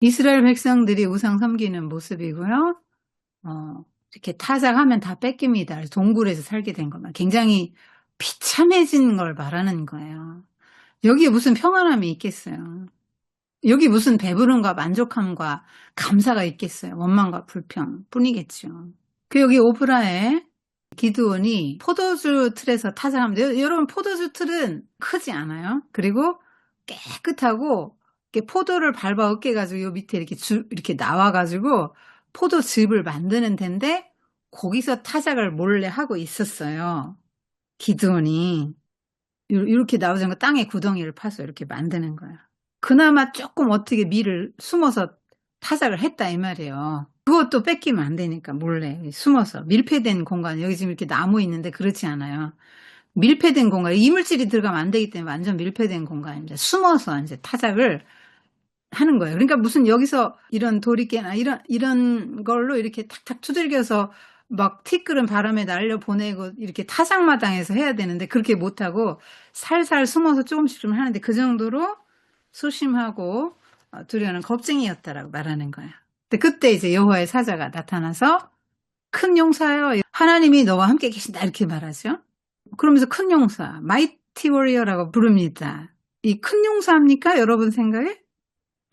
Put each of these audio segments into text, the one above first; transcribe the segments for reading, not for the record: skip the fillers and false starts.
이스라엘 백성들이 우상 섬기는 모습이고요. 이렇게 타작하면 다 뺏깁니다. 그래서 동굴에서 살게 된 것만 굉장히 비참해진 걸 말하는 거예요. 여기에 무슨 평안함이 있겠어요. 여기 무슨 배부름과 만족함과 감사가 있겠어요. 원망과 불평 뿐이겠죠. 여기 오브라에 기드온이 포도주 틀에서 타작하면, 여러분 포도주 틀은 크지 않아요. 그리고 깨끗하고 이렇게 포도를 밟아 으깨가지고 요 밑에 이렇게 나와가지고 포도즙을 만드는 데인데 거기서 타작을 몰래 하고 있었어요. 기드온이 이렇게 나오자면 땅에 구덩이를 파서 이렇게 만드는 거야. 그나마 조금 어떻게 밀을 숨어서 타작을 했다 이 말이에요. 그것도 뺏기면 안 되니까 몰래 숨어서 밀폐된 공간, 여기 지금 이렇게 나무 있는데 그렇지 않아요. 밀폐된 공간, 이물질이 들어가면 안 되기 때문에 완전 밀폐된 공간입니다. 숨어서 이제 타작을 하는 거예요. 그러니까 무슨 여기서 이런 도리깨나 이런 걸로 이렇게 탁탁 두들겨서 막 티끌은 바람에 날려 보내고 이렇게 타작마당에서 해야 되는데 그렇게 못하고 살살 숨어서 조금씩 좀 하는데 그 정도로 소심하고 두려워하는 겁쟁이였다라고 말하는 거예요. 근데 그때 이제 여호와의 사자가 나타나서 큰 용사여, 하나님이 너와 함께 계신다 이렇게 말하죠. 그러면서 큰 용사, 마이티 워리어라고 부릅니다. 이 큰 용사입니까? 여러분 생각에?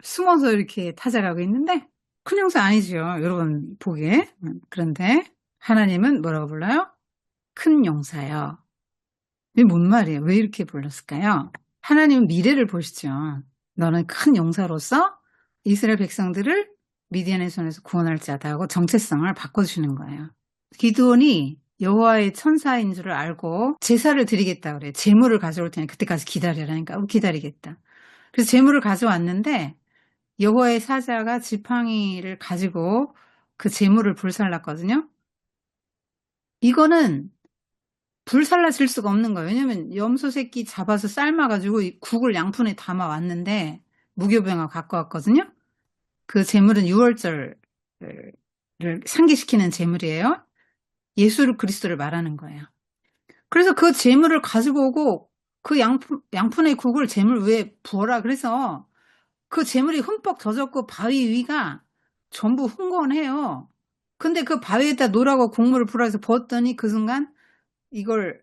숨어서 이렇게 타작하고 있는데 큰 용사 아니죠. 여러분 보기에. 그런데 하나님은 뭐라고 불러요? 큰 용사요. 이게 뭔 말이에요? 왜 이렇게 불렀을까요? 하나님은 미래를 보시죠. 너는 큰 용사로서 이스라엘 백성들을 미디안의 손에서 구원할 자다 하고 정체성을 바꿔주시는 거예요. 기드온이 여호와의 천사인 줄 알고 제사를 드리겠다 그래요. 제물을 가져올 테니 그때까지 기다리라니까 기다리겠다. 그래서 제물을 가져왔는데 여호와의 사자가 지팡이를 가지고 그 제물을 불살랐거든요. 이거는 불살라질 수가 없는 거예요. 왜냐면 염소 새끼 잡아서 삶아가지고 국을 양푼에 담아 왔는데 무교병을 갖고 왔거든요. 그 제물은 유월절을 상기시키는 제물이에요. 예수 그리스도를 말하는 거예요. 그래서 그 제물을 가지고 오고 그 양푼의 국을 제물 위에 부어라. 그래서 그 제물이 흠뻑 젖었고 바위 위가 전부 흥건해요. 근데 그 바위에다 놓으라고 국물을 부어서 부었더니 그 순간 이걸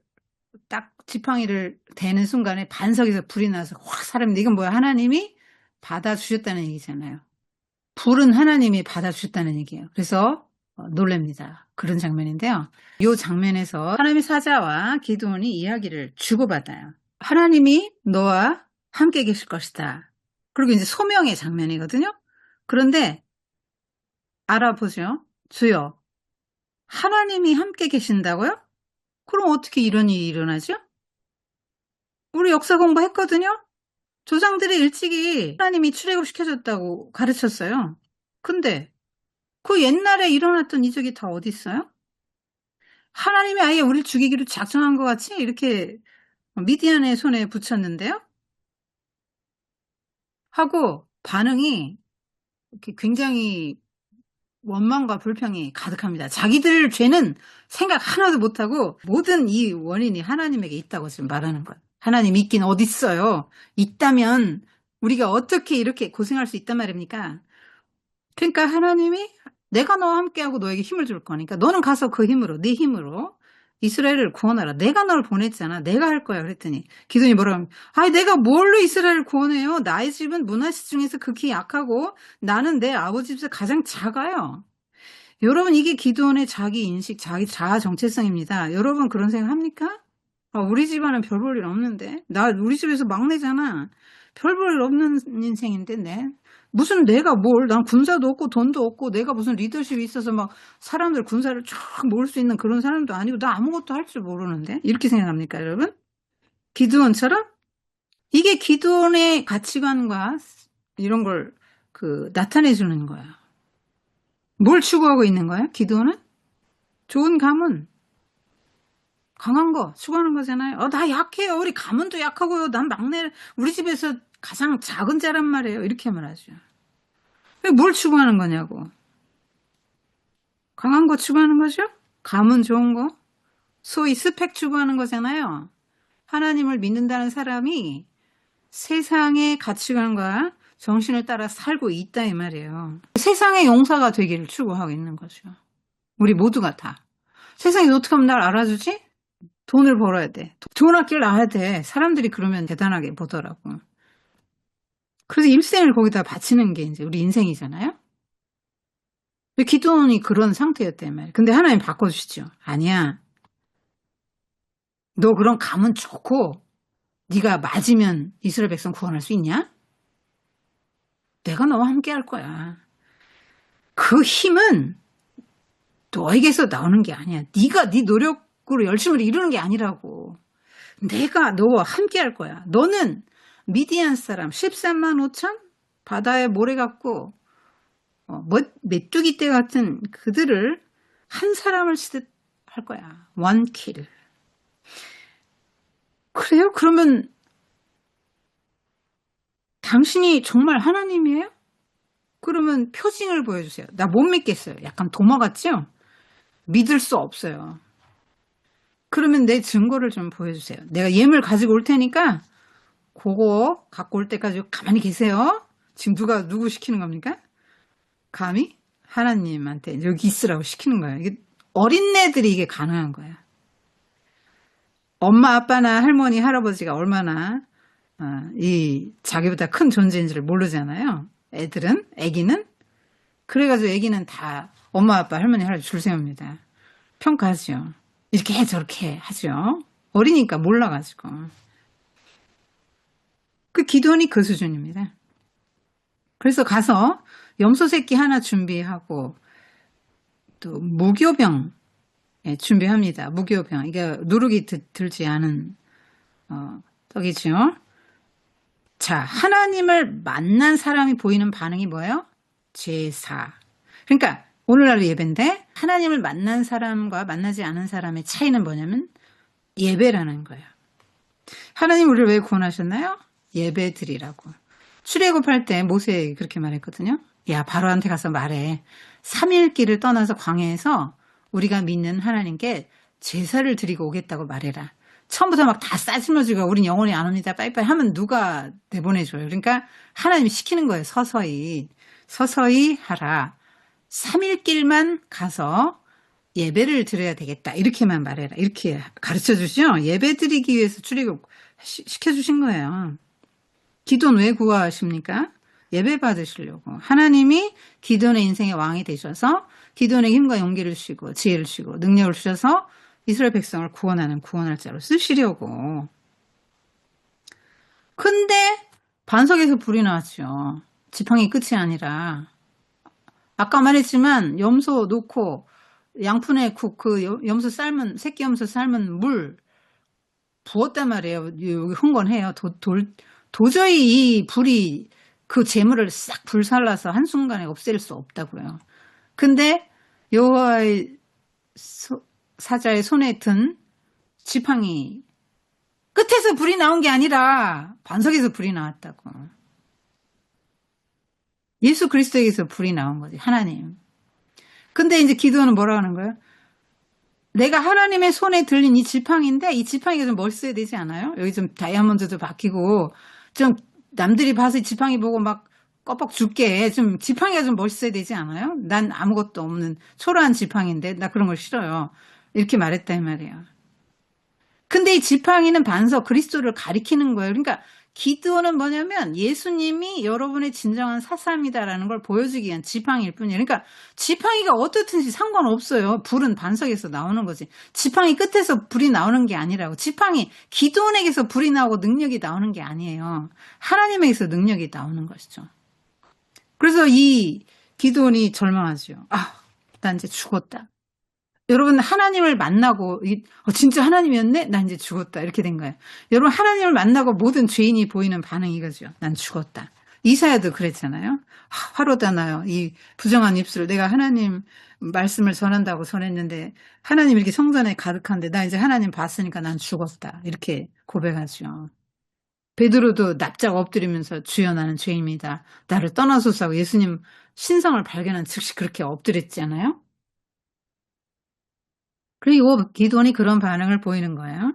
딱 지팡이를 대는 순간에 반석에서 불이 나서 확 사람인데 이건 뭐야? 하나님이 받아주셨다는 얘기잖아요. 불은 하나님이 받아주셨다는 얘기예요. 그래서 놀랍니다. 그런 장면인데요. 이 장면에서 하나님의 사자와 기드온이 이야기를 주고받아요. 하나님이 너와 함께 계실 것이다. 그리고 이제 소명의 장면이거든요. 그런데 알아보죠. 주여, 하나님이 함께 계신다고요? 그럼 어떻게 이런 일이 일어나죠? 우리 역사 공부했거든요. 조상들이 일찍이 하나님이 출애굽시켜줬다고 가르쳤어요. 근데 그 옛날에 일어났던 이적이 다 어디 있어요? 하나님이 아예 우리를 죽이기로 작정한 것 같이 이렇게 미디안의 손에 붙였는데요. 하고 반응이 이렇게 굉장히 원망과 불평이 가득합니다. 자기들 죄는 생각 하나도 못하고 모든 이 원인이 하나님에게 있다고 지금 말하는 거예요. 하나님 있긴 어딨어요. 있다면 우리가 어떻게 이렇게 고생할 수 있단 말입니까? 그러니까 하나님이 내가 너와 함께하고 너에게 힘을 줄 거니까 너는 가서 그 힘으로, 네 힘으로 이스라엘을 구원하라. 내가 널 보냈잖아. 내가 할 거야. 그랬더니 기도니 뭐라고 하면 아니 내가 뭘로 이스라엘을 구원해요. 나의 집은 문화시 중에서 극히 약하고 나는 내 아버지 집에서 가장 작아요. 여러분 이게 기도원의 자기 인식, 자기 자아 정체성입니다. 여러분 그런 생각 합니까? 우리 집안은 별 볼 일 없는데 우리 집에서 막내잖아. 별 볼 일 없는 인생인데 무슨 내가 난 군사도 없고 돈도 없고 내가 무슨 리더십이 있어서 막 사람들 군사를 쫙 모을 수 있는 그런 사람도 아니고 나 아무것도 할 줄 모르는데 이렇게 생각합니까 여러분? 기드온처럼? 이게 기드온의 가치관과 이런 걸 나타내 주는 거야. 뭘 추구하고 있는 거야 기드온은? 좋은 가문, 강한 거 추구하는 거잖아요. 나 약해요. 우리 가문도 약하고요. 난 막내, 우리 집에서 가장 작은 자란 말이에요. 이렇게 말하죠. 뭘 추구하는 거냐고. 강한 거 추구하는 거죠? 가문 좋은 거? 소위 스펙 추구하는 거잖아요. 하나님을 믿는다는 사람이 세상의 가치관과 정신을 따라 살고 있다 이 말이에요. 세상의 용사가 되기를 추구하고 있는 거죠. 우리 모두가 다. 세상에 어떻게 하면 날 알아주지? 돈을 벌어야 돼. 좋은 학교를 나와야 돼. 사람들이 그러면 대단하게 보더라고. 그래서 일생을 거기다 바치는 게 이제 우리 인생이잖아요. 기도원이 그런 상태였단 말이에요. 근데 하나님 바꿔주시죠. 아니야. 너 그런 가문 좋고 네가 맞으면 이스라엘 백성 구원할 수 있냐? 내가 너와 함께 할 거야. 그 힘은 너에게서 나오는 게 아니야. 네가 네 노력으로 열심을 이루는 게 아니라고. 내가 너와 함께 할 거야. 너는 미디안 사람 13만 5천 바다에 모래 같고 메뚜기 떼 같은 그들을 한 사람을 치듯 할 거야. one kill. 그래요? 그러면 당신이 정말 하나님이에요? 그러면 표징을 보여주세요. 나 못 믿겠어요. 약간 도마 같죠? 믿을 수 없어요. 그러면 내 증거를 좀 보여주세요. 내가 예물 가지고 올 테니까 그거 갖고 올 때까지 가만히 계세요. 지금 누구 시키는 겁니까? 감히 하나님한테 여기 있으라고 시키는 거예요. 이게 어린애들이 이게 가능한 거예요. 엄마 아빠나 할머니 할아버지가 얼마나 이 자기보다 큰 존재인지를 모르잖아요. 애기는 그래가지고 애기는 다 엄마 아빠 할머니 할아버지 줄 세웁니다. 평가하죠. 이렇게 해 저렇게 하죠. 어리니까 몰라가지고. 그 기도원이 그 수준입니다. 그래서 가서 염소 새끼 하나 준비하고 또 무교병 준비합니다. 무교병. 이게 누룩이 들지 않은 떡이죠. 자, 하나님을 만난 사람이 보이는 반응이 뭐예요? 제사. 그러니까 오늘날 예배인데 하나님을 만난 사람과 만나지 않은 사람의 차이는 뭐냐면 예배라는 거예요. 하나님 우리를 왜 구원하셨나요? 예배 드리라고. 출애굽할 때 모세 그렇게 말했거든요. 야, 바로한테 가서 말해. 3일 길을 떠나서 광야에서 우리가 믿는 하나님께 제사를 드리고 오겠다고 말해라. 처음부터 막 다 싸질러지고 우린 영원히 안 옵니다. 빠이빠이 하면 누가 내보내줘요. 그러니까 하나님이 시키는 거예요. 서서히 하라. 3일 길만 가서 예배를 드려야 되겠다. 이렇게만 말해라. 이렇게 가르쳐 주시죠. 예배 드리기 위해서 출애굽 시켜주신 거예요. 기도는 왜 구하십니까? 예배 받으시려고. 하나님이 기도원의 인생의 왕이 되셔서 기도원의 힘과 용기를 주시고 지혜를 주시고 능력을 주셔서 이스라엘 백성을 구원하는 구원할 자로 쓰시려고. 근데 반석에서 불이 나왔죠. 지팡이 끝이 아니라. 아까 말했지만 염소 놓고 양푼에 그 염소 삶은 새끼 염소 삶은 물 부었단 말이에요. 여기 흥건해요. 도저히 이 불이 그 재물을 싹 불살라서 한순간에 없앨 수 없다고요. 근데 여호와의 사자의 손에 든 지팡이 끝에서 불이 나온 게 아니라 반석에서 불이 나왔다고. 예수 그리스도에게서 불이 나온 거지. 하나님. 근데 이제 기도는 뭐라 하는 거예요? 내가 하나님의 손에 들린 이 지팡이인데 이 지팡이가 좀 멋있어야 되지 않아요? 여기 좀 다이아몬드도 박히고 좀 남들이 봐서 이 지팡이 보고 막 껌뻑 죽게 좀 지팡이가 좀 멋있어야 되지 않아요? 난 아무것도 없는 초라한 지팡이인데 나 그런 걸 싫어요. 이렇게 말했다 이 말이에요. 근데 이 지팡이는 반석 그리스도를 가리키는 거예요. 그러니까 기도는 뭐냐면 예수님이 여러분의 진정한 사사입니다라는 걸 보여주기 위한 지팡이일 뿐이에요. 그러니까 지팡이가 어떻든지 상관없어요. 불은 반석에서 나오는 거지. 지팡이 끝에서 불이 나오는 게 아니라고. 지팡이 기도원에게서 불이 나오고 능력이 나오는 게 아니에요. 하나님에게서 능력이 나오는 것이죠. 그래서 이 기도원이 절망하죠. 나 이제 죽었다. 여러분 하나님을 만나고 진짜 하나님이었네? 난 이제 죽었다. 이렇게 된 거예요. 여러분 하나님을 만나고 모든 죄인이 보이는 반응이 이거죠. 난 죽었다. 이사야도 그랬잖아요. 화로다 나요. 이 부정한 입술. 내가 하나님 말씀을 전한다고 전했는데 하나님 이렇게 성전에 가득한데 나 이제 하나님 봤으니까 난 죽었다. 이렇게 고백하죠. 베드로도 납작 엎드리면서 주여 나는 죄인입니다. 나를 떠나소서 하고 예수님 신성을 발견한 즉시 그렇게 엎드렸잖아요. 그리고 기도원이 그런 반응을 보이는 거예요.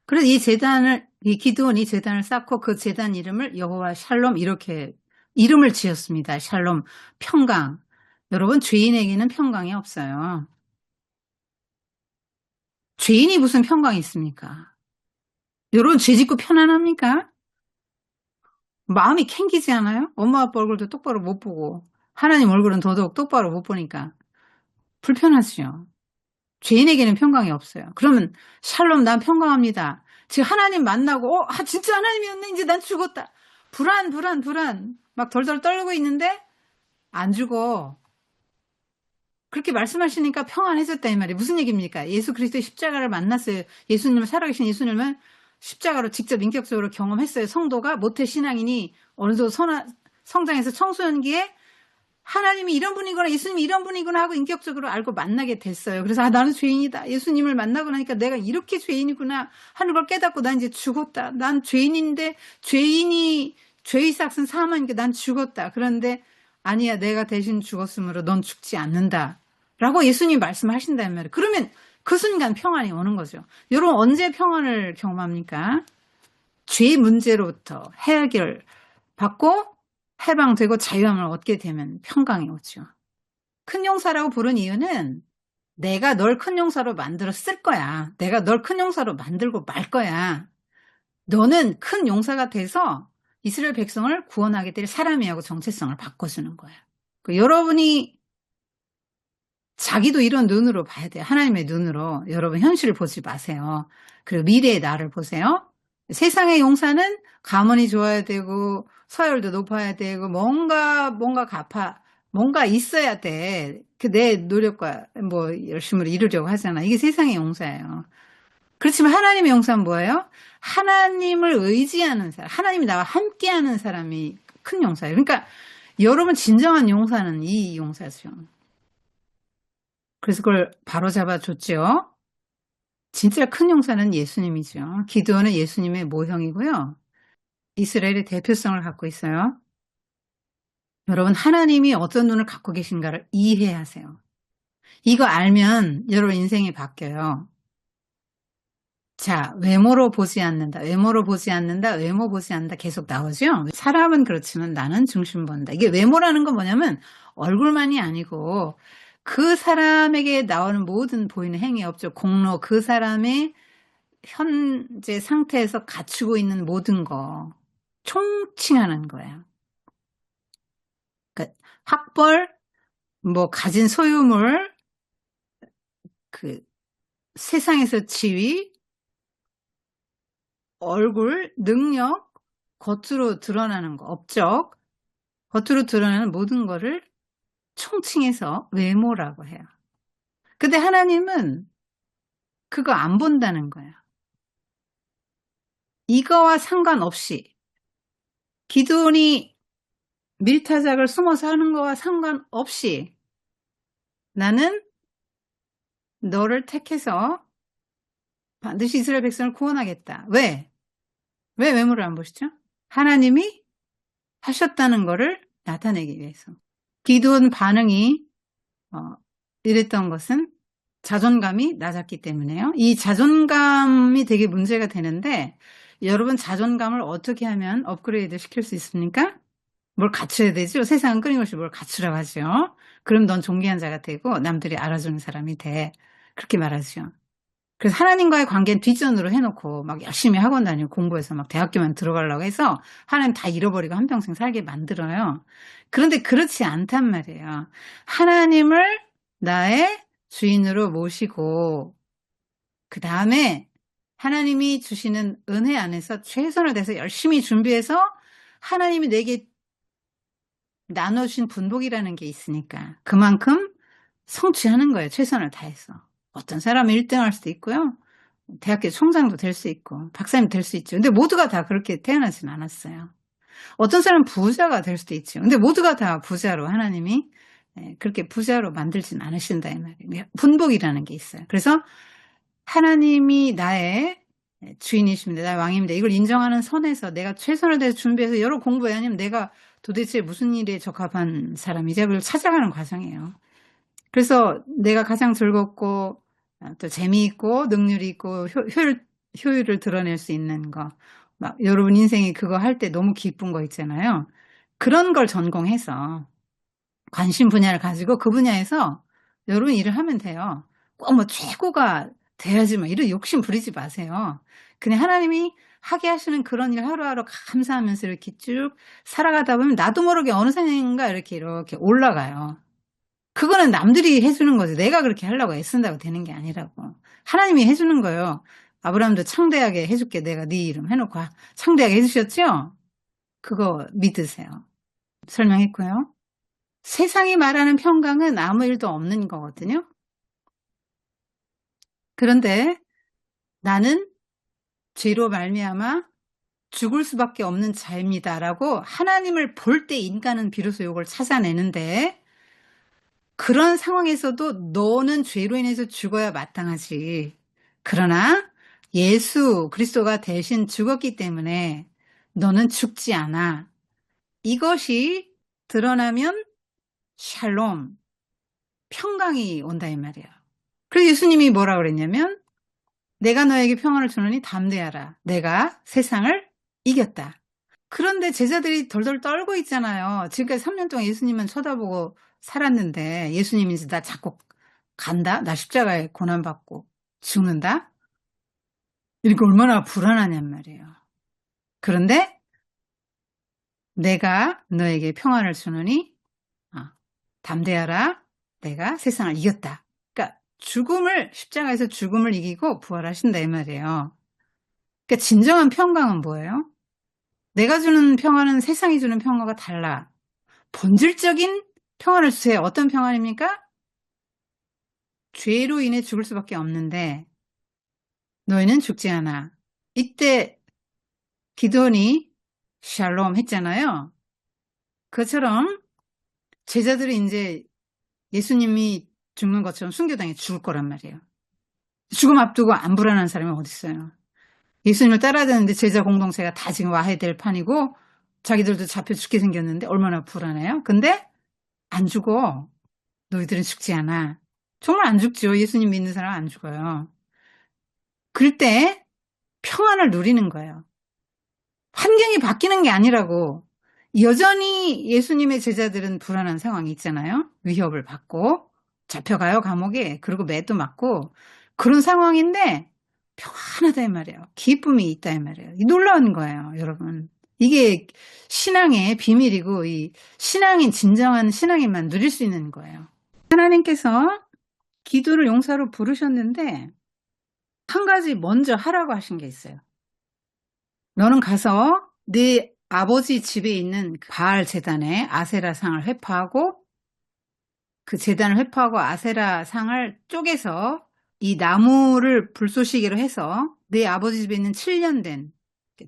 그래서 이 기도원이 제단을 쌓고 그 제단 이름을 여호와 샬롬 이렇게 이름을 지었습니다. 샬롬, 평강. 여러분, 죄인에게는 평강이 없어요. 죄인이 무슨 평강이 있습니까? 여러분, 죄 짓고 편안합니까? 마음이 캥기지 않아요? 엄마 아빠 얼굴도 똑바로 못 보고 하나님 얼굴은 더더욱 똑바로 못 보니까 불편하지요. 죄인에게는 평강이 없어요. 그러면 샬롬 난 평강합니다. 지금 하나님 만나고 진짜 하나님이었네. 이제 난 죽었다. 불안 막 덜덜 떨고 있는데 안 죽어. 그렇게 말씀하시니까 평안해졌다 이 말이에요. 무슨 얘기입니까? 예수 그리스도의 십자가를 만났어요. 예수님을 살아계신 예수님을 십자가로 직접 인격적으로 경험했어요. 성도가 모태 신앙인이 어느 정도 성장해서 청소년기에 하나님이 이런 분이구나, 예수님이 이런 분이구나 하고 인격적으로 알고 만나게 됐어요. 그래서 나는 죄인이다. 예수님을 만나고 나니까 내가 이렇게 죄인이구나 하는 걸 깨닫고 난 이제 죽었다. 난 죄인인데 죄인이 죄의 삭은 사망이니까 난 죽었다. 그런데 아니야, 내가 대신 죽었으므로 넌 죽지 않는다. 라고 예수님이 말씀하신다는 말이에요. 그러면 그 순간 평안이 오는 거죠. 여러분 언제 평안을 경험합니까? 죄 문제로부터 해결받고 해방되고 자유함을 얻게 되면 평강이 오죠. 큰 용사라고 부른 이유는 내가 널 큰 용사로 만들어 쓸 거야. 내가 널 큰 용사로 만들고 말 거야. 너는 큰 용사가 돼서 이스라엘 백성을 구원하게 될 사람이 하고 정체성을 바꿔주는 거야. 여러분이 자기도 이런 눈으로 봐야 돼요. 하나님의 눈으로. 여러분 현실을 보지 마세요. 그리고 미래의 나를 보세요. 세상의 용사는 가문이 좋아야 되고 서열도 높아야 되고 뭔가 있어야 돼. 내 노력과 뭐 열심으로 이루려고 하잖아. 이게 세상의 용사예요. 그렇지만 하나님의 용사는 뭐예요? 하나님을 의지하는 사람, 하나님이 나와 함께하는 사람이 큰 용사예요. 그러니까 여러분 진정한 용사는 이 용사죠. 그래서 그걸 바로잡아 줬죠. 진짜 큰 용사는 예수님이죠. 기드온은 예수님의 모형이고요. 이스라엘의 대표성을 갖고 있어요. 여러분 하나님이 어떤 눈을 갖고 계신가를 이해하세요. 이거 알면 여러분 인생이 바뀌어요. 자, 외모로 보지 않는다. 외모 보지 않는다 계속 나오죠. 사람은 그렇지만 나는 중심 본다. 이게 외모라는 건 뭐냐면 얼굴만이 아니고 그 사람에게 나오는 모든 보이는 행위 없죠. 공로, 그 사람의 현재 상태에서 갖추고 있는 모든 거 총칭하는 거예요. 그러니까 학벌, 뭐 가진 소유물, 그 세상에서 지위, 얼굴, 능력, 겉으로 드러나는 거, 업적, 겉으로 드러나는 모든 거를 총칭해서 외모라고 해요. 근데 하나님은 그거 안 본다는 거예요. 이거와 상관없이 기드온이 밀타작을 숨어서 하는 거와 상관없이 나는 너를 택해서 반드시 이스라엘 백성을 구원하겠다. 왜? 왜 외모를 안 보시죠? 하나님이 하셨다는 거를 나타내기 위해서. 기드온 반응이 이랬던 것은 자존감이 낮았기 때문에요. 이 자존감이 되게 문제가 되는데 여러분 자존감을 어떻게 하면 업그레이드 시킬 수 있습니까? 뭘 갖춰야 되죠? 세상은 끊임없이 뭘 갖추라고 하죠. 그럼 넌 존귀한 자가 되고 남들이 알아주는 사람이 돼. 그렇게 말하죠. 그래서 하나님과의 관계는 뒷전으로 해놓고 막 열심히 학원 다니고 공부해서 막 대학교만 들어가려고 해서 하나님 다 잃어버리고 한평생 살게 만들어요. 그런데 그렇지 않단 말이에요. 하나님을 나의 주인으로 모시고 그 다음에 하나님이 주시는 은혜 안에서 최선을 다해서 열심히 준비해서 하나님이 내게 나눠주신 분복이라는 게 있으니까 그만큼 성취하는 거예요. 최선을 다해서. 어떤 사람은 1등 할 수도 있고요. 대학교 총장도 될 수 있고 박사님 될 수 있죠. 근데 모두가 다 그렇게 태어나진 않았어요. 어떤 사람은 부자가 될 수도 있죠. 근데 모두가 다 부자로 하나님이 그렇게 부자로 만들진 않으신다 이 말이에요. 분복이라는 게 있어요. 그래서 하나님이 나의 주인이십니다. 나의 왕입니다. 이걸 인정하는 선에서 내가 최선을 다해서 준비해서 여러 공부해 아니면 내가 도대체 무슨 일에 적합한 사람이지 그걸 찾아가는 과정이에요. 그래서 내가 가장 즐겁고 또 재미있고 능률이 있고 효율을 드러낼 수 있는 거. 막 여러분 인생이 그거 할 때 너무 기쁜 거 있잖아요. 그런 걸 전공해서 관심 분야를 가지고 그 분야에서 여러 일을 하면 돼요. 꼭 뭐 최고가 돼야지 뭐 이런 욕심 부리지 마세요. 그냥 하나님이 하게 하시는 그런 일 하루하루 감사하면서 이렇게 쭉 살아가다 보면 나도 모르게 어느 생인가 이렇게 올라가요. 그거는 남들이 해 주는 거지 내가 그렇게 하려고 애쓴다고 되는 게 아니라고. 하나님이 해 주는 거예요. 아브라함도 창대하게 해 줄게 내가 네 이름 해 놓고 창대하게 해 주셨죠? 그거 믿으세요. 설명했고요. 세상이 말하는 평강은 아무 일도 없는 거거든요. 그런데 나는 죄로 말미암아 죽을 수밖에 없는 자입니다라고 하나님을 볼 때 인간은 비로소 요걸 찾아내는데 그런 상황에서도 너는 죄로 인해서 죽어야 마땅하지. 그러나 예수 그리스도가 대신 죽었기 때문에 너는 죽지 않아. 이것이 드러나면 샬롬, 평강이 온다 이 말이에요. 그래서 예수님이 뭐라 그랬냐면 내가 너에게 평안을 주노니 담대하라. 내가 세상을 이겼다. 그런데 제자들이 덜덜 떨고 있잖아요. 지금까지 3년 동안 예수님만 쳐다보고 살았는데 예수님이 이제 나 자꾸 간다? 나 십자가에 고난받고 죽는다? 이렇게 얼마나 불안하냔 말이에요. 그런데 내가 너에게 평안을 주노니 담대하라. 내가 세상을 이겼다. 그러니까 십자가에서 죽음을 이기고 부활하신다 이 말이에요. 그러니까 진정한 평강은 뭐예요? 내가 주는 평화는 세상이 주는 평화가 달라. 본질적인 평화를 주세요. 어떤 평안입니까? 죄로 인해 죽을 수밖에 없는데 너희는 죽지 않아. 이때 기도원이 샬롬 했잖아요. 그것처럼 제자들이 이제 예수님이 죽는 것처럼 순교당해 죽을 거란 말이에요. 죽음 앞두고 안 불안한 사람이 어디 있어요. 예수님을 따라야 되는데 제자 공동체가 다 지금 와야 될 판이고 자기들도 잡혀 죽게 생겼는데 얼마나 불안해요. 근데 안 죽어. 너희들은 죽지 않아. 정말 안 죽죠. 예수님 믿는 사람 안 죽어요. 그럴 때 평안을 누리는 거예요. 환경이 바뀌는 게 아니라고. 여전히 예수님의 제자들은 불안한 상황이 있잖아요. 위협을 받고 잡혀가요 감옥에. 그리고 매도 맞고 그런 상황인데 평안하다 이 말이에요. 기쁨이 있다 이 말이에요. 놀라운 거예요 여러분. 이게 신앙의 비밀이고 이 신앙인 진정한 신앙인만 누릴 수 있는 거예요. 하나님께서 기도를 용사로 부르셨는데 한 가지 먼저 하라고 하신 게 있어요. 너는 가서 네 아버지 집에 있는 바알 제단에 아세라 상을 회파하고 그 제단을 회파하고 아세라 상을 쪼개서 이 나무를 불쏘시개로 해서 네 아버지 집에 있는 7년 된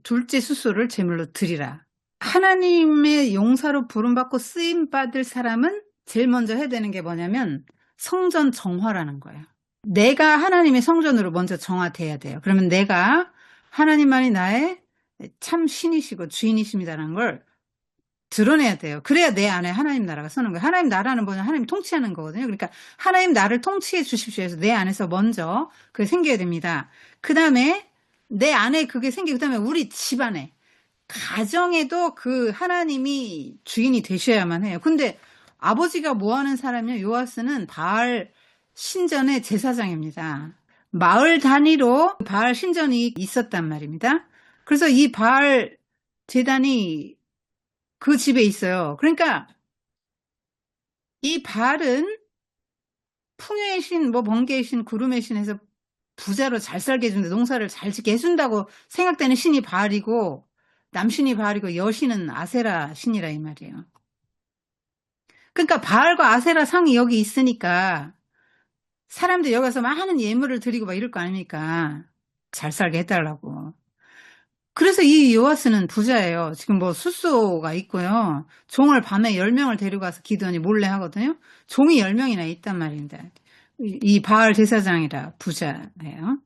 둘째 숫소를 제물로 드리라. 하나님의 용사로 부름받고 쓰임받을 사람은 제일 먼저 해야 되는 게 뭐냐면 성전 정화라는 거예요. 내가 하나님의 성전으로 먼저 정화돼야 돼요. 그러면 내가 하나님만이 나의 참 신이시고 주인이십니다라는 걸 드러내야 돼요. 그래야 내 안에 하나님 나라가 서는 거예요. 하나님 나라는 뭐냐? 하나님 통치하는 거거든요. 그러니까 하나님 나를 통치해 주십시오 해서 내 안에서 먼저 그게 생겨야 됩니다. 그 다음에 내 안에 그게 생기고 그다음에 우리 집안에 가정에도 그 하나님이 주인이 되셔야만 해요. 근데 아버지가 뭐 하는 사람이요? 요아스는 바알 신전의 제사장입니다. 마을 단위로 바알 신전이 있었단 말입니다. 그래서 이 바알 제단이 그 집에 있어요. 그러니까 이 바알은 풍요의 신, 뭐 번개의 신, 구름의 신 해서 부자로 잘 살게 해준다, 농사를 잘 짓게 해준다고 생각되는 신이 바알이고 남신이 바알이고 여신은 아세라 신이라 이 말이에요. 그러니까 바알과 아세라 상이 여기 있으니까 사람들이 여기 가서 많은 예물을 드리고 막 이럴 거 아닙니까? 잘 살게 해달라고. 그래서 이 요아스는 부자예요. 지금 뭐 숫소가 있고요. 종을 밤에 10명을 데리고 가서 기도하니 몰래 하거든요. 종이 10명이나 있단 말입니다. 이 바알 제사장이라 부자예요.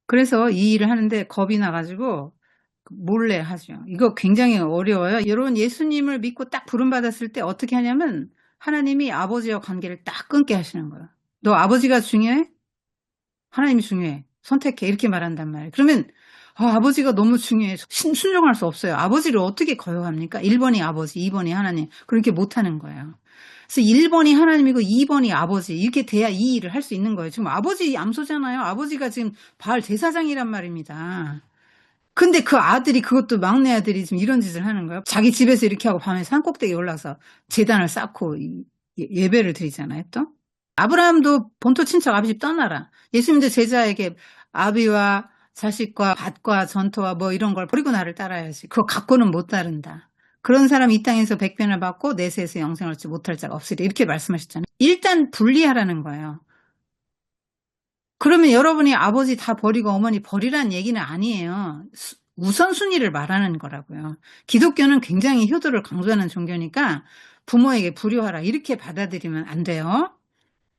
그래서 이 일을 하는데 겁이 나가지고 몰래 하죠. 이거 굉장히 어려워요. 여러분 예수님을 믿고 딱 부름받았을 때 어떻게 하냐면 하나님이 아버지와 관계를 딱 끊게 하시는 거예요. 너 아버지가 중요해? 하나님이 중요해. 선택해. 이렇게 말한단 말이에요. 그러면 아버지가 너무 중요해서 순종할 수 없어요. 아버지를 어떻게 거역합니까? 1번이 아버지, 2번이 하나님. 그렇게 못하는 거예요. 그래서 1번이 하나님이고 2번이 아버지. 이렇게 돼야 이 일을 할 수 있는 거예요. 지금 아버지 암소잖아요. 아버지가 지금 바알 대사장이란 말입니다. 근데 그 아들이, 그것도 막내 아들이 지금 이런 짓을 하는 거예요. 자기 집에서 이렇게 하고 밤에 산꼭대기에 올라서 제단을 쌓고 예배를 드리잖아요, 또. 아브라함도 본토 친척 아비 집 떠나라. 예수님도 제자에게 아비와 자식과 밭과 전토와 뭐 이런 걸 버리고 나를 따라야지. 그거 갖고는 못 따른다. 그런 사람 이 땅에서 백변을 받고 내세에서 영생을 얻지 못할 자가 없으리. 이렇게 말씀하셨잖아요. 일단 분리하라는 거예요. 그러면 여러분이 아버지 다 버리고 어머니 버리라는 얘기는 아니에요. 우선순위를 말하는 거라고요. 기독교는 굉장히 효도를 강조하는 종교니까 부모에게 불효하라 이렇게 받아들이면 안 돼요.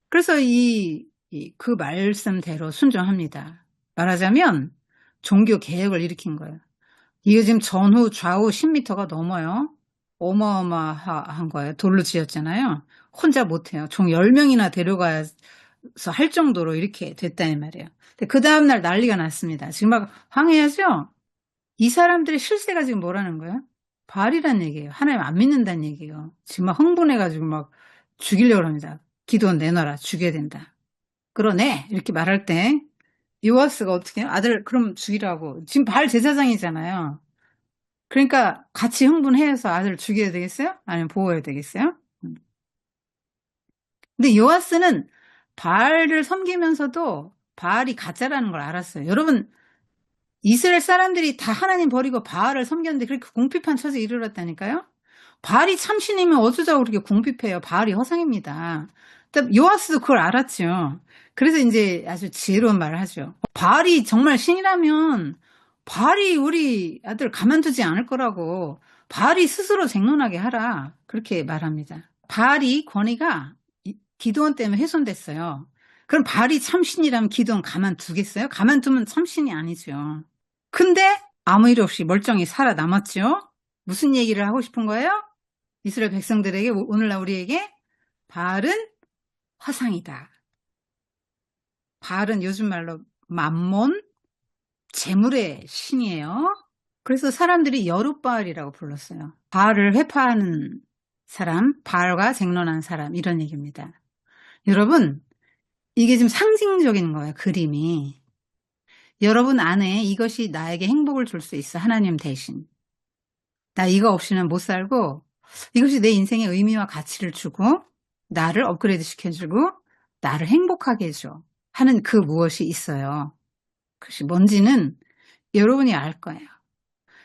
그래서 그 말씀대로 순종합니다. 말하자면 종교 개혁을 일으킨 거예요. 이게 지금 전후 좌우 10m가 넘어요. 어마어마한 거예요. 돌로 지었잖아요. 혼자 못해요. 총 10명이나 데려가서 할 정도로 이렇게 됐다는 말이에요. 근데 그 다음날 난리가 났습니다. 지금 막 황해하죠? 이 사람들의 실세가 지금 뭐라는 거예요? 바알이란 얘기예요. 하나님 안 믿는다는 얘기예요. 지금 막 흥분해가지고 막 죽이려고 합니다. 기도원 내놔라. 죽여야 된다. 그러네. 이렇게 말할 때 요아스가 어떻게 해요? 아들 그럼 죽이라고. 지금 바알 제사장이잖아요. 그러니까 같이 흥분해서 아들 죽여야 되겠어요? 아니면 보호해야 되겠어요? 근데 요아스는 바알을 섬기면서도 바알이 가짜라는 걸 알았어요. 여러분, 이스라엘 사람들이 다 하나님 버리고 바알을 섬겼는데 그렇게 궁핍한 처지에 이르렀다니까요? 바알이 참신이면 어쩌자고 그렇게 궁핍해요. 바알이 허상입니다. 요아스도 그걸 알았죠. 그래서 이제 아주 지혜로운 말을 하죠. 바알이 정말 신이라면 바알이 우리 아들 가만두지 않을 거라고 바알이 스스로 쟁론하게 하라. 그렇게 말합니다. 바알이 권위가 기드온 때문에 훼손됐어요. 그럼 바알이 참신이라면 기드온 가만두겠어요? 가만두면 참신이 아니죠. 근데 아무 일 없이 멀쩡히 살아남았죠. 무슨 얘기를 하고 싶은 거예요? 이스라엘 백성들에게, 오늘날 우리에게 바알은 화상이다. 바알은 요즘 말로 맘몬, 재물의 신이에요. 그래서 사람들이 여룻바알이라고 불렀어요. 바알을 회파하는 사람, 바알과 쟁론한 사람, 이런 얘기입니다. 여러분, 이게 지금 상징적인 거예요, 그림이. 여러분 안에 이것이 나에게 행복을 줄 수 있어, 하나님 대신. 나 이거 없이는 못 살고, 이것이 내 인생의 의미와 가치를 주고, 나를 업그레이드 시켜주고, 나를 행복하게 해줘 하는 그 무엇이 있어요. 그것이 뭔지는 여러분이 알 거예요.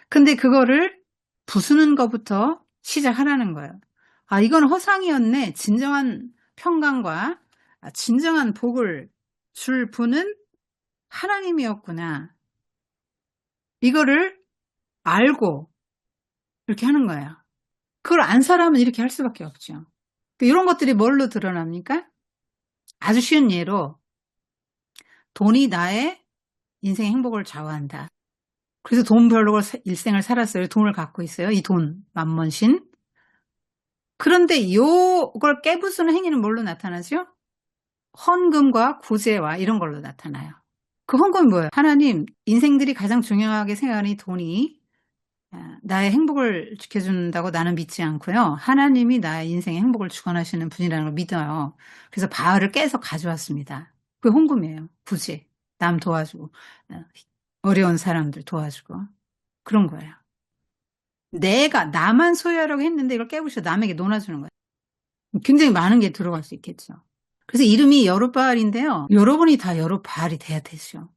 근데 그거를 부수는 것부터 시작하라는 거예요. 아, 이건 허상이었네. 진정한 평강과 진정한 복을 줄 분은 하나님이었구나. 이거를 알고 이렇게 하는 거예요. 그걸 안 사람은 이렇게 할 수밖에 없죠. 이런 것들이 뭘로 드러납니까? 아주 쉬운 예로 돈이 나의 인생의 행복을 좌우한다. 그래서 돈 벌려고 일생을 살았어요. 돈을 갖고 있어요. 이 돈, 만몬신. 그런데 이걸 깨부수는 행위는 뭘로 나타나죠? 헌금과 구제와 이런 걸로 나타나요. 그 헌금이 뭐예요? 하나님, 인생들이 가장 중요하게 생각하는 이 돈이 나의 행복을 지켜준다고 나는 믿지 않고요. 하나님이 나의 인생의 행복을 주관하시는 분이라는 걸 믿어요. 그래서 바알을 깨서 가져왔습니다. 그게 헌금이에요. 구제. 남 도와주고, 어려운 사람들 도와주고. 그런 거예요. 나만 소유하려고 했는데 이걸 깨부셔 남에게 논아주는 거예요. 굉장히 많은 게 들어갈 수 있겠죠. 그래서 이름이 여룻바알인데요. 여러분이 다 여룻바알이 돼야 되죠.